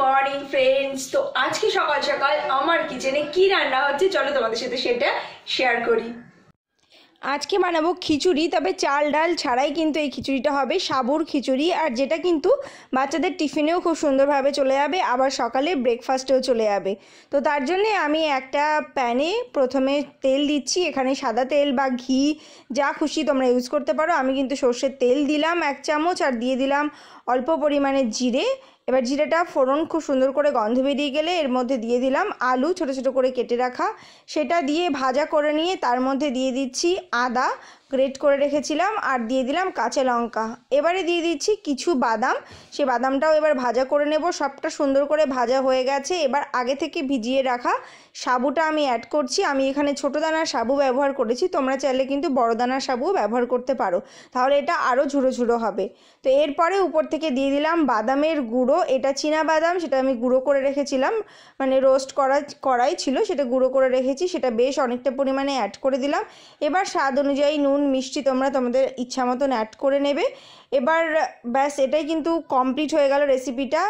Morning friends. তো আজকে সকাল সকাল আমার কিচেনে কি রান্না হচ্ছে চলো তোমাদের সাথে সেটা শেয়ার করি। আজকে বানাবো খিচুড়ি, তবে চাল ডাল ছাড়াই কিন্তু এই খিচুড়িটা হবে সাবুর খিচুড়ি, আর যেটা কিন্তু বাচ্চাদের টিফিনেও খুব সুন্দরভাবে চলে যাবে, আবার সকালে ব্রেকফাস্টেও চলে যাবে। তো তার জন্যে আমি একটা প্যানে প্রথমে তেল দিচ্ছি। এখানে সাদা তেল বা ঘি যা খুশি তোমরা ইউজ করতে পারো। আমি কিন্তু সর্ষের তেল দিলাম 1 চামচ, আর দিয়ে দিলাম অল্প পরিমাণে জিরে। এবার জিরেটা ফোড়ন খুব সুন্দর করে গন্ধ বেরিয়ে গেলে এর মধ্যে দিয়ে দিলাম আলু ছোট ছোট করে কেটে রাখা, সেটা দিয়ে ভাজা করে নিয়ে তার মধ্যে দিয়ে দিচ্ছি আদা গ্রেট করে রেখেছিলাম, আর দিয়ে দিলাম কাঁচা লঙ্কা। এবারে দিয়ে দিচ্ছি কিছু বাদাম, সে বাদামটাও এবার ভাজা করে নেব। সবটা সুন্দর করে ভাজা হয়ে গেছে। এবার আগে থেকে ভিজিয়ে রাখা সাবুটা আমি অ্যাড করছি। আমি এখানে ছোটো দানার সাবু ব্যবহার করেছি, তোমরা চাইলে কিন্তু বড় দানার সাবুও ব্যবহার করতে পারো, তাহলে এটা আরও ঝুড়ো ঝুড়ো হবে। তো এরপরে উপর থেকে দিয়ে দিলাম বাদামের গুঁড়ো। এটা চীনা বাদাম, সেটা আমি গুঁড়ো করে রেখেছিলাম, মানে রোস্ট করাই ছিল, সেটা গুঁড়ো করে রেখেছি, সেটা বেশ অনেকটা পরিমাণে অ্যাড করে দিলাম। এবার স্বাদ অনুযায়ী নুন মিষ্টি তোমরা তোমাদের ইচ্ছা মতন অ্যাড করে নেবে। এবার ব্যাস এটাই কিন্তু কমপ্লিট হয়ে গেল রেসিপিটা।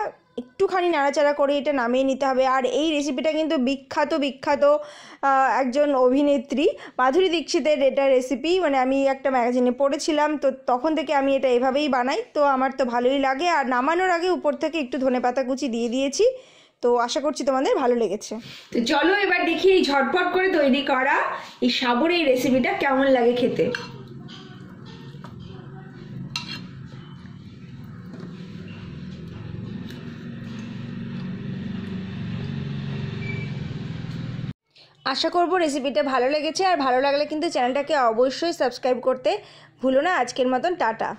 একটুখানি নাড়াচাড়া করে এটা নামিয়ে নিতে হবে। আর এই রেসিপিটা কিন্তু বিখ্যাত একজন অভিনেত্রী মাধুরী দীক্ষিতের এটা রেসিপি, মানে আমি একটা ম্যাগাজিনে পড়েছিলাম, তো তখন থেকে আমি এটা এভাবেই বানাই, তো আমার তো ভালোই লাগে। আর নামানোর আগে উপর থেকে একটু ধনেপাতা কুচি দিয়ে দিয়েছি। তো আশা করছি তোমাদের ভালো লেগেছে। তো চলো এবার দেখি এই ঝটপট করে তৈরি করা এই সাবুর এই রেসিপিটা কেমন লাগে খেতে। আশা করব রেসিপিটা ভালো লেগেছে, আর ভালো লাগলে কিন্তু চ্যানেলটাকে অবশ্যই সাবস্ক্রাইব করতে ভুলো না। আজকের মতন টাটা।